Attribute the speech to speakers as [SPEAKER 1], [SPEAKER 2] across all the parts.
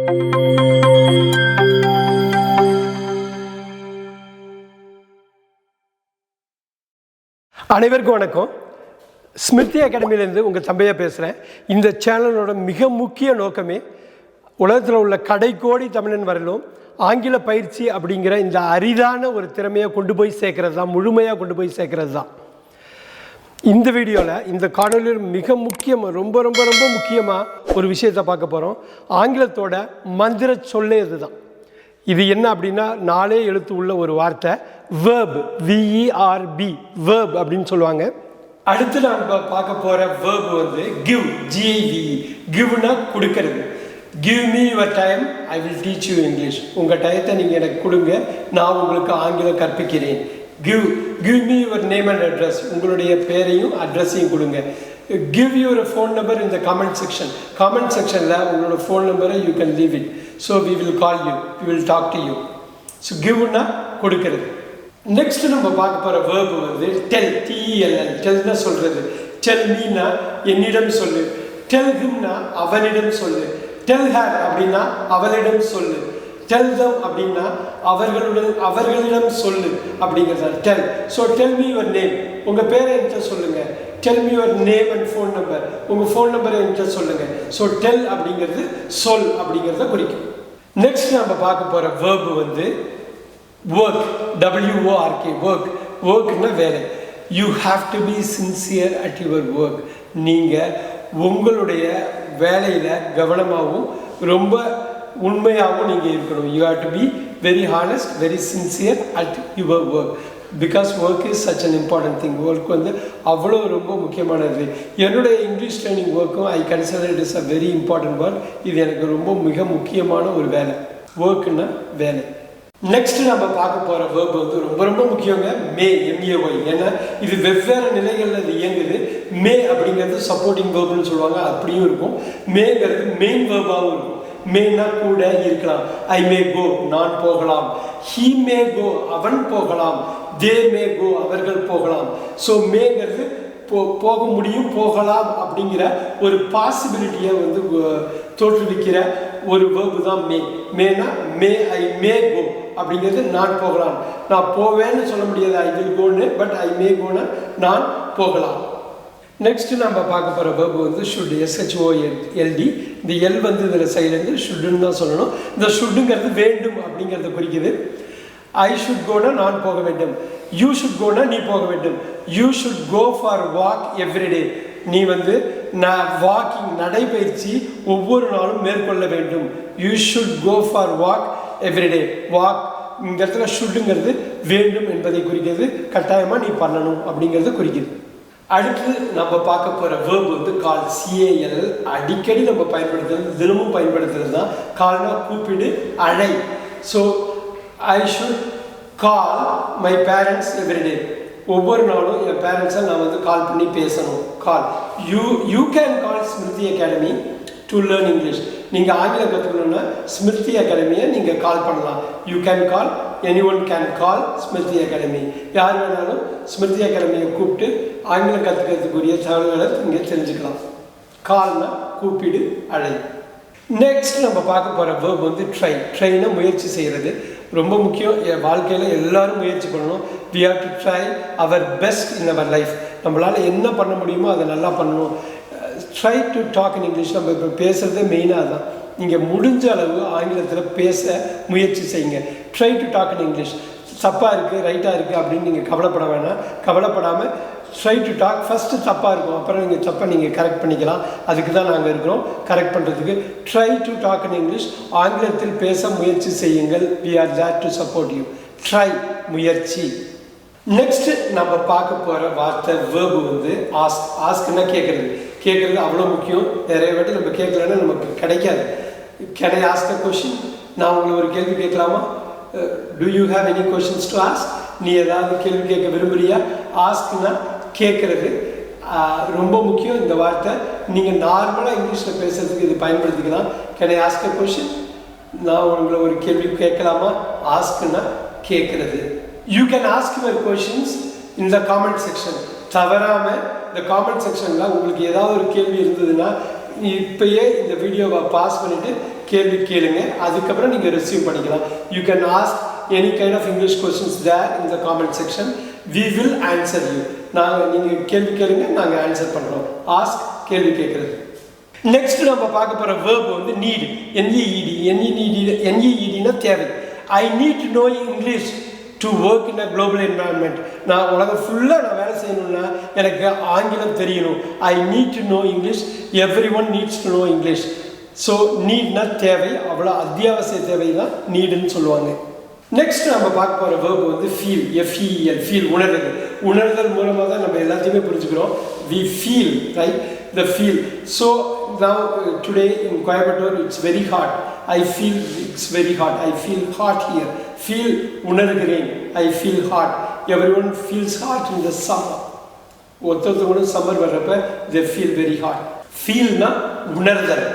[SPEAKER 1] அனைவருக்கும் வணக்கம். ஸ்மிருதி அகாடமியிலேருந்து உங்கள் தம்பையாக பேசுகிறேன். இந்த சேனலோட மிக முக்கிய நோக்கமே உலகத்தில் உள்ள கடைக்கோடி தமிழன் வரலும் ஆங்கில பயிற்சி அப்படிங்கிற இந்த அரிதான ஒரு திறமையை கொண்டு போய் சேர்க்கறது தான், முழுமையாக கொண்டு போய் சேர்க்கறது தான். இந்த வீடியோவில் இந்த காணொலியில் மிக முக்கியமாக ரொம்ப ரொம்ப ரொம்ப முக்கியமாக ஒரு விஷயத்தை பார்க்க போகிறோம். ஆங்கிலத்தோட மந்திர சொல்லே இதுதான். இது என்ன அப்படின்னா 4 எழுத்து உள்ள ஒரு வார்த்தை, verb, VERB, verb அப்படின்னு சொல்லுவாங்க. அடுத்து நம்ம பார்க்க போகிற verb வந்து give, GIVE. கிவ்னா கொடுக்கறது. Give me your time, I will teach you English. உங்கள் டயத்தை நீங்கள் எனக்கு கொடுங்க, நான் உங்களுக்கு ஆங்கிலம் கற்பிக்கிறேன். Give me your name and address. உங்களுடைய பேரையும் அட்ரஸையும் கொடுங்க. Give your phone number in the comment section. Comment sectionல உங்களோட phone number you can leave it. So we will call you. We will talk to you. So giveனா கொடுக்கிறது. Next நம்ம பார்க்க போற verb வந்து tell, TELL. tellனா சொல்றது. Tell meனா என்னிடம் சொல்லு. Tell himனா அவனிடம் சொல்லு. Tell her அப்படினா அவளிடம் சொல்லு. Tell them அப்படின்னா அவர்களிடம் சொல்லு அப்படிங்கிறத tell. So tell me your name. உங்கள் பேரை என்கிட்ட சொல்லுங்க. Tell me your name and phone number. உங்கள் ஃபோன் நம்பரை என்கிட்ட சொல்லுங்க. ஸோ tell அப்படிங்கிறது சொல் அப்படிங்கிறத குறிக்கும். நெக்ஸ்ட் நம்ம பார்க்க போகிற verb வந்து work, WORK, work. ஒர்க்னா வேலை. You have to be sincere at your work. நீங்கள் உங்களுடைய வேலையில் கவனமாகவும் ரொம்ப உண்மையாகவும் நீங்கள் இருக்கணும். You have to be very honest, very sincere at your work. Because work is such an important thing. Work வந்து அவ்வளோ ரொம்ப முக்கியமானது. என்னுடைய இங்கிலீஷ் ட்ரைனிங் ஒர்க்கும் ஐ consider it is a very important work. இது எனக்கு ரொம்ப மிக முக்கியமான ஒரு வேலை. ஒர்க்குன்னா வேலை. நெக்ஸ்ட் நம்ம பார்க்க போகிற verb வந்து ரொம்ப ரொம்ப முக்கியங்க. மே, MAY. ஏன்னா இது வெவ்வேறு நிலைகளில் இது இயங்குது. மே அப்படிங்கிறது சப்போர்ட்டிங் வேர்ப்னு சொல்லுவாங்க, அப்படியும் இருக்கும். மேங்கிறது மெயின் வேர்பாகவும் இருக்கும். மேனா கூட இருக்கலாம். ஐ மே கோ, நான் போகலாம். ஹீ மே கோ, அவன் போகலாம். தே மே கோ, அவர்கள் போகலாம். ஸோ மேங்கிறது போக முடியும், போகலாம் அப்படிங்கிற ஒரு பாசிபிலிட்டியை வந்து தோற்றுவிக்கிற ஒரு வேர்பு தான் மே. மேனா மே, ஐ மே கோ அப்படிங்கிறது நான் போகலாம். நான் போவேன்னு சொல்ல முடியாது ஐ வில் கோன்னு, பட் ஐ மே கோன்னா நான் போகலாம். நெக்ஸ்ட் நம்ம பார்க்க போகிற verb வந்து should, SHOLD. இந்த எல் வந்து இதில் சைலேருந்து ஷுட்டுன்னு தான் சொல்லணும். இந்த ஷுட்டுங்கிறது வேண்டும் அப்படிங்கிறத குறிக்குது. ஐ ஷுட் கோனா நான் போக வேண்டும். யூ ஷுட் கோனா நீ போக வேண்டும். You should go for walk everyday. நீ வந்து வாக்கிங், நடைபயிற்சி ஒவ்வொரு நாளும் மேற்கொள்ள வேண்டும். You should go for walk everyday. Walk இந்த இடத்துல ஷுட்டுங்கிறது வேண்டும் என்பதை குறிக்கிறது. கட்டாயமாக நீ பண்ணணும் அப்படிங்கிறத குறிக்குது. அடுத்து நம்ம பார்க்க போகிற verb வந்து கால், CAL. அடிக்கடி நம்ம பயன்படுத்துறது, தினமும் பயன்படுத்துறது தான். கால்னா கூப்பிடு, அழை. So I should call my parents everyday. ஒவ்வொரு நாளும் என் பேரண்ட்ஸை நான் வந்து கால் பண்ணி பேசணும். Call. You can call Smriti Academy to learn English. நீங்கள் ஆங்கிலம் கற்றுக்கணுன்னா ஸ்மிருதி அகாடமியை நீங்கள் கால் பண்ணலாம். You can call, anyone can call Smriti Academy. யார் வேணாலும் ஸ்மிருதி அகாடமியை கூப்பிட்டு ஆங்கிலம் கற்றுக்கிறதுக்குரிய தகவல்களை இங்கே தெரிஞ்சுக்கலாம். கால்னா கூப்பிடு, அழை. நெக்ஸ்ட் நம்ம பார்க்க போகிற verb வந்து ட்ரை. ட்ரைனா முயற்சி செய்கிறது. ரொம்ப முக்கியம். என் வாழ்க்கையில் எல்லாரும் முயற்சி பண்ணணும். we have to try our best in our life. நம்மளால் என்ன பண்ண முடியுமோ அதை நல்லா பண்ணணும். Try to talk in English. நம்ம இப்போ பேசுகிறதே மெயினாக தான். நீங்கள் முடிஞ்ச அளவு ஆங்கிலத்தில் பேச முயற்சி செய்யுங்க. Try to talk in English. தப்பாக இருக்குது, ரைட்டாக இருக்குது அப்படின்னு நீங்கள் கவலைப்பட வேணாம். கவலைப்படாமல் ட்ரை டு டாக். ஃபஸ்ட்டு தப்பாக இருக்கும், அப்புறம் நீங்கள் தப்பை நீங்கள் கரெக்ட் பண்ணிக்கலாம். அதுக்கு தான் நாங்கள் இருக்கிறோம், கரெக்ட் பண்ணுறதுக்கு. Try to talk in English. ஆங்கிலத்தில் பேச முயற்சி செய்யுங்கள். we are there to support you. Try, முயற்சி. நெக்ஸ்ட் நம்ம பார்க்க போகிற வார்த்தை verb வந்து ஆஸ்க். ஆஸ்க்னா கேட்குறது. கேட்குறது அவ்வளோ முக்கியம். நிறைய வாட்டி நம்ம கேட்கலன்னா நமக்கு கிடைக்காது. Can I ask a question? நான் உங்களை ஒரு கேள்வி கேட்கலாமா? To you have any questions to ask? நீ ஏதாவது கேள்வி கேட்க விரும்புறியா? ஆஸ்க்னா கேட்குறது. ரொம்ப முக்கியம் இந்த வார்த்தை. நீங்கள் நார்மலாக இங்கிலீஷில் பேசுகிறதுக்கு இது பயன்படுத்திக்கலாம். Can I ask a question? நான் உங்களை ஒரு கேள்வி கேட்கலாமா? ஆஸ்க்னா கேட்குறது. You can ask your questions in the comment section. தவறாமல் இந்த காமெண்ட் செக்ஷனில் உங்களுக்கு ஏதாவது ஒரு கேள்வி இருந்ததுன்னா இப்பயே இந்த வீடியோவை பாஸ் பண்ணிவிட்டு கேள்வி கேளுங்க, அதுக்கப்புறம் நீங்கள் ரிசீவ் பண்ணிக்கலாம். You can ask any kind of English questions there in the comment section. We will answer you. நீங்கள் கேள்வி கேளுங்க, நாங்கள் ஆன்சர் பண்ணுறோம். ஆஸ்க் கேள்வி கேட்குறது. நெக்ஸ்ட் நம்ம பார்க்க போகிற வேர்ப் வந்து நீட். NEED தேவை. I need to know English to work in a global environment. நான் உலகம் ஃபுல்லாக நான் வேலை செய்யணும்னா எனக்கு ஆங்கிலம் தெரியணும். I need to know English. Everyone needs to know English. So நீட்னா தேவை, அவ்வளோ அத்தியாவசிய தேவை தான் நீடுன்னு சொல்லுவாங்க. நெக்ஸ்ட் நம்ம பார்க்க போகிற வேர்ப் வந்து ஃபீல். FEEL, ஃபீல், உணர்தல். உணர்தல் மூலமாக தான் நம்ம எல்லாத்தையுமே புரிஞ்சுக்கிறோம். We feel, right, the feel. So now today in Coimbatore it's very hot. I feel it's very hot. I feel hot here. Feel உணர்கிறேன். I feel hot. Everyone feels hot in the summer. ஒருத்தவங்க summer வர்றப்ப they feel very hot. ஃபீல்னா உணர்தல்.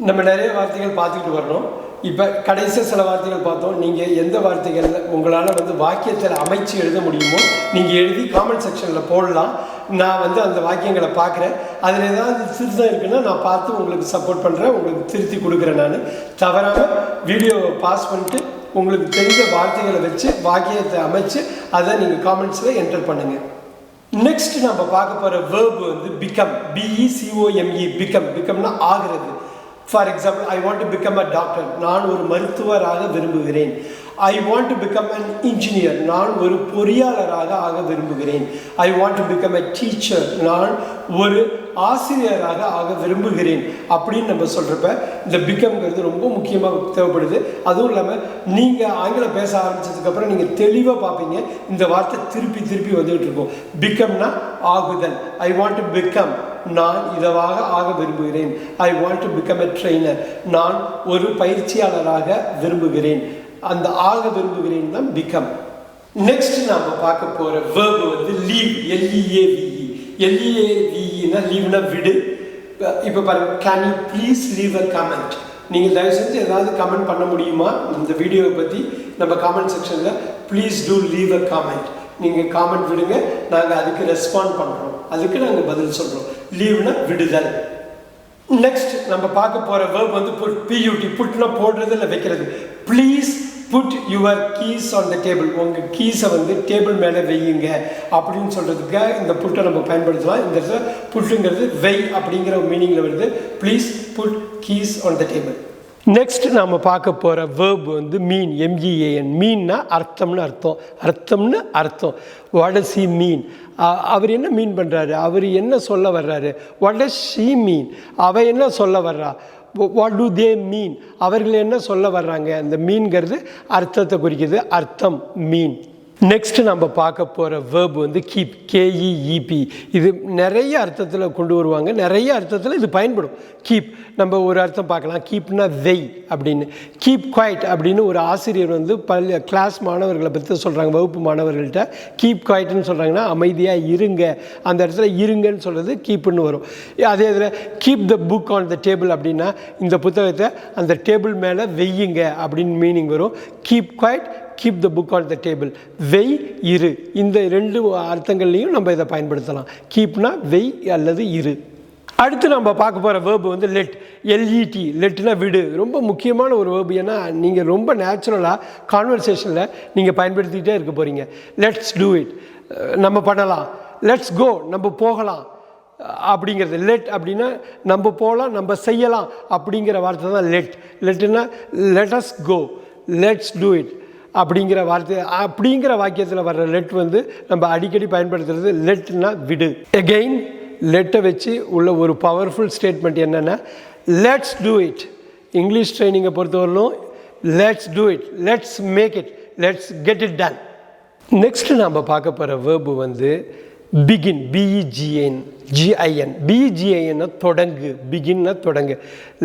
[SPEAKER 1] நம்ம நிறைய வார்த்தைகள் பார்த்துக்கிட்டு வரணும். இப்போ கடைசியாக சில வார்த்தைகள் பார்த்தோம். நீங்கள் எந்த வார்த்தைகளில் உங்களால் வந்து வாக்கியத்தில் அமைச்சு எழுத முடியுமோ நீங்கள் எழுதி காமெண்ட் செக்ஷனில் போடலாம். நான் வந்து அந்த வாக்கியங்களை பார்க்குறேன். அதில் ஏதாவது திருத்தம் இருக்குன்னா நான் பார்த்து உங்களுக்கு சப்போர்ட் பண்ணுறேன், உங்களுக்கு திருத்தி கொடுக்குறேன். நான் தவறாமல் வீடியோவை பாஸ் பண்ணிட்டு உங்களுக்கு தெரிந்த வார்த்தைகளை வச்சு வாக்கியத்தை அமைச்சு அதை நீங்கள் காமெண்ட்ஸில் என்டர் பண்ணுங்கள். நெக்ஸ்ட் நம்ம பார்க்க போகிற வேர்பு வந்து பிகம். BECOME, become. பிகம்னா ஆகிறது. For example, I want to become a doctor. நான் ஒரு மருத்துவராக விரும்புகிறேன். I want to become an engineer. நான் ஒரு பொறியாளராக ஆக விரும்புகிறேன். I want to become a teacher. நான் ஒரு ஆசிரியராக ஆக விரும்புகிறேன் அப்படின்னு நம்ம சொல்கிறப்ப இந்த பிகம்ங்கிறது ரொம்ப முக்கியமாக தேவைப்படுது. அதுவும் இல்லாமல் நீங்கள் ஆங்கிலம் பேச ஆரம்பித்ததுக்கப்புறம் நீங்கள் தெளிவாக பார்ப்பீங்க இந்த வார்த்தை திருப்பி திருப்பி வந்துகிட்டு இருக்கும். பிகம்னா ஆகுதல். ஐ வாண்ட் டு பிகம், நான் இதவாக ஆக விரும்புகிறேன். I want to become a trainer. நான் ஒரு பயிற்சியாளராக விரும்புகிறேன். அந்த ஆக விரும்புகிறேன் தான் பிகம். நெக்ஸ்ட் நாம் பார்க்க போகிற வேர்பு வந்து லீவ். LEAVE லீவ்னா விடு. இப்போ பாருங்க, can you please leave a comment. நீங்கள் தயவு செஞ்சு ஏதாவது கமெண்ட் பண்ண முடியுமா இந்த வீடியோவை பற்றி? நம்ம காமெண்ட் செக்ஷனில் please do leave a comment. நீங்கள் காமெண்ட் விடுங்க, நாங்கள் அதுக்கு ரெஸ்பாண்ட் பண்ணுறோம், அதுக்கு நாங்கள் பதில் சொல்கிறோம். லீவ்னா விடுதல். நெக்ஸ்ட் நம்ம பார்க்க போகிற வேர்ப் வந்து புட். PUT, புட்னா போடுறது இல்லை வைக்கிறது. Please put your keys on the table. உங்கள் கீஸை வந்து டேபிள் மேலே வையுங்க அப்படின்னு சொல்கிறதுக்காக இந்த புட்டை நம்ம பயன்படுத்தலாம். இந்த இடத்துல புட்டுங்கிறது வெய் அப்படிங்கிற மீனிங்கில் வருது. Please put keys on the table. Next நாம் பார்க்க போகிற வேர்ப் வந்து மீன். MEAN. மீன்னா அர்த்தம்னு அர்த்தம். வாட் டஸ் ஹி மீன்? அவர் என்ன மீன் பண்ணுறாரு? அவர் என்ன சொல்ல வர்றாரு? வாட் டஸ் ஷீ மீன்? அவ என்ன சொல்ல வர்றா? வாட் டு தே மீன்? அவர்கள் என்ன சொல்ல வர்றாங்க? அந்த மீன்கிறது அர்த்தத்தை குறிக்குது. அர்த்தம், மீன். நெக்ஸ்ட் நம்ம பார்க்க போகிற வேர்ப் வந்து கீப். KEEP. இது நிறைய அர்த்தத்தில் கொண்டு வருவாங்க, நிறைய அர்த்தத்தில் இது பயன்படும். கீப் நம்ம ஒரு அர்த்தம் பார்க்கலாம். கீப்னா வெய் அப்படின்னு. கீப் குவைட் அப்படின்னு ஒரு ஆசிரியர் வந்து கிளாஸ் மாணவர்களை பற்றி சொல்கிறாங்க. வகுப்பு மாணவர்கள்ட்ட கீப் குவைட்னு சொல்கிறாங்கன்னா அமைதியாக இருங்க. அந்த இடத்துல இருங்கன்னு சொல்கிறது கீப்புன்னு வரும். அதே இதில் keep the book on the table அப்படின்னா இந்த புத்தகத்தை அந்த டேபிள் மேலே வெய்யுங்க அப்படின்னு மீனிங் வரும். Keep quiet, keep the book on the table. வெய், இரு. இந்த ரெண்டு அர்த்தங்கள்லையும் நம்ம இதை பயன்படுத்தலாம். கீப்னா வெய் அல்லது இரு. அடுத்து நம்ம பார்க்க போகிற வேர்பு வந்து லெட். LET. லெட்னா விடு. ரொம்ப முக்கியமான ஒரு வேர்பு. ஏன்னா நீங்கள் ரொம்ப நேச்சுரலாக கான்வர்சேஷனில் நீங்கள் பயன்படுத்திக்கிட்டே இருக்க போகிறீங்க. லெட்ஸ் டூ இட், நம்ம பண்ணலாம். லெட்ஸ் கோ, நம்ம போகலாம் அப்படிங்கிறது. லெட் அப்படின்னா நம்ம போகலாம், நம்ம செய்யலாம் அப்படிங்கிற வார்த்தை தான் லெட். லெட்னா let us go, let's do it அப்படிங்கிற வார்த்தை. அப்படிங்கிற வாக்கியத்தில் வர்ற லெட் வந்து நம்ம அடிக்கடி பயன்படுத்துறது. லெட்னா விடு. எகெயின் லெட்டை வச்சு உள்ள ஒரு பவர்ஃபுல் ஸ்டேட்மெண்ட் என்னென்னா லெட்ஸ் டூ இட். இங்கிலீஷ் ட்ரைனிங்கை பொறுத்தவரையிலும் let's do it, let's make it, let's get it done. Next நம்ம பார்க்க போகிற வேர்பு வந்து பிகின். BEGIN. BEGIN தொடங்கு. பிகின்னா தொடங்கு.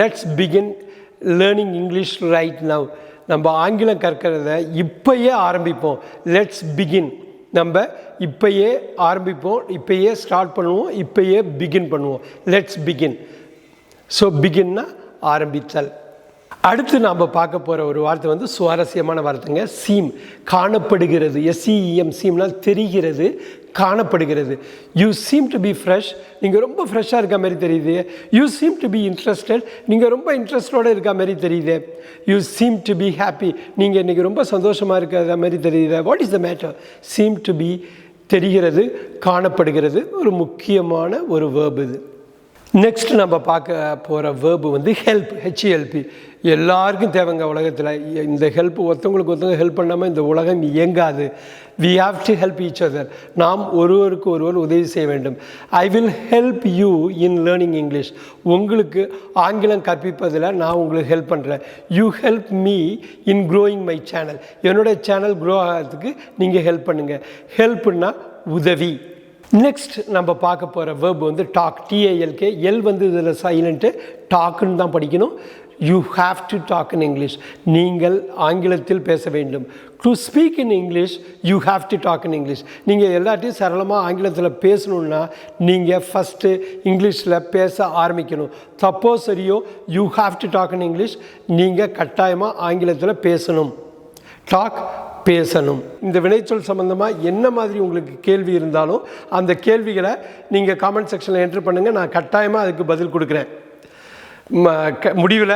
[SPEAKER 1] Let's begin learning English right now. நம்ம ஆங்கிலம் கற்கிறத இப்போயே ஆரம்பிப்போம். Let's begin. நம்ம இப்போயே ஆரம்பிப்போம், இப்போயே ஸ்டார்ட் பண்ணுவோம், இப்போயே பிகின் பண்ணுவோம். Let's begin. ஸோ பிகின்னா ஆரம்பித்தல். அடுத்து நாம் பார்க்க போகிற ஒரு வார்த்தை வந்து சுவாரஸ்யமான வார்த்தைங்க. சீம். காணப்படுகிறது. SEEM. சீம்னா தெரிகிறது, காணப்படுகிறது. You seem to be fresh, நீங்கள் ரொம்ப ஃப்ரெஷ்ஷாக இருக்க மாதிரி தெரியுது. You seem to be interested, நீங்கள் ரொம்ப இன்ட்ரெஸ்டோடு இருக்க மாதிரி தெரியுது. You seem to be happy, நீங்கள் இன்றைக்கி ரொம்ப சந்தோஷமாக இருக்கிற மாதிரி தெரியுது. What is the matter? Seem to be தெரிகிறது, காணப்படுகிறது. ஒரு முக்கியமான ஒரு வேர்பு இது. நெக்ஸ்ட் நம்ம பார்க்க போகிற வேர்பு வந்து ஹெல்ப், ஹெச்இஎல்பி. எல்லாருக்கும் தேவைங்க உலகத்தில். இந்த ஹெல்ப் ஒருத்தவங்களுக்கு ஒருத்தவங்க ஹெல்ப் பண்ணாமல் இந்த உலகம் இயங்காது. We have to help each other. நாம் ஒருவருக்கு ஒருவர் உதவி செய்ய வேண்டும். I will help you in learning English. உங்களுக்கு ஆங்கிலம் கற்பிப்பதில் நான் உங்களுக்கு ஹெல்ப் பண்ணுறேன். You help me in growing my channel. என்னோடய சேனல் க்ரோ ஆகிறதுக்கு நீங்கள் ஹெல்ப் பண்ணுங்கள். ஹெல்ப்னா உதவி. நெக்ஸ்ட் நம்ம பார்க்க போகிற வேர்ப் வந்து டாக், டிஏஎல்கே. எல் வந்து இதில் சைலண்ட்டு, டாக்குன்னு தான் படிக்கணும். You have to talk in English. நீங்கள் ஆங்கிலத்தில் பேச வேண்டும். To speak in English you have to talk in English. நீங்கள் எல்லாத்தையும் சரளமாக ஆங்கிலத்தில் பேசணுன்னா நீங்கள் ஃபஸ்ட்டு இங்கிலீஷில் பேச ஆரம்பிக்கணும். தப்போ சரியோ you have to talk in English. நீங்கள் கட்டாயமாக ஆங்கிலத்தில் பேசணும். டாக், பேசணும். இந்த வினைச்சொல் சம்மந்தமாக என்ன மாதிரி உங்களுக்கு கேள்வி இருந்தாலும் அந்த கேள்விகளை நீங்கள் காமெண்ட் செக்ஷனில் என்ட்ரு பண்ணுங்கள். நான் கட்டாயமாக அதுக்கு பதில் கொடுக்குறேன். முடிவில்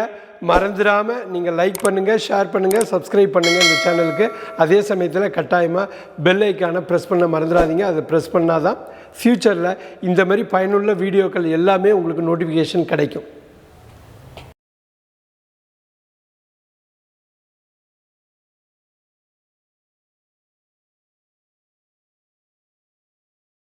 [SPEAKER 1] மறந்துடாமல் நீங்கள் லைக் பண்ணுங்கள், ஷேர் பண்ணுங்கள், சப்ஸ்கிரைப் பண்ணுங்கள் இந்த சேனலுக்கு. அதே சமயத்தில் கட்டாயமாக பெல் ஐக்கானை ப்ரெஸ் பண்ண மறந்துடாதீங்க. அதை ப்ரெஸ் பண்ணால் தான் ஃப்யூச்சரில் இந்த மாதிரி பயனுள்ள வீடியோக்கள் எல்லாமே உங்களுக்கு நோட்டிஃபிகேஷன் கிடைக்கும்.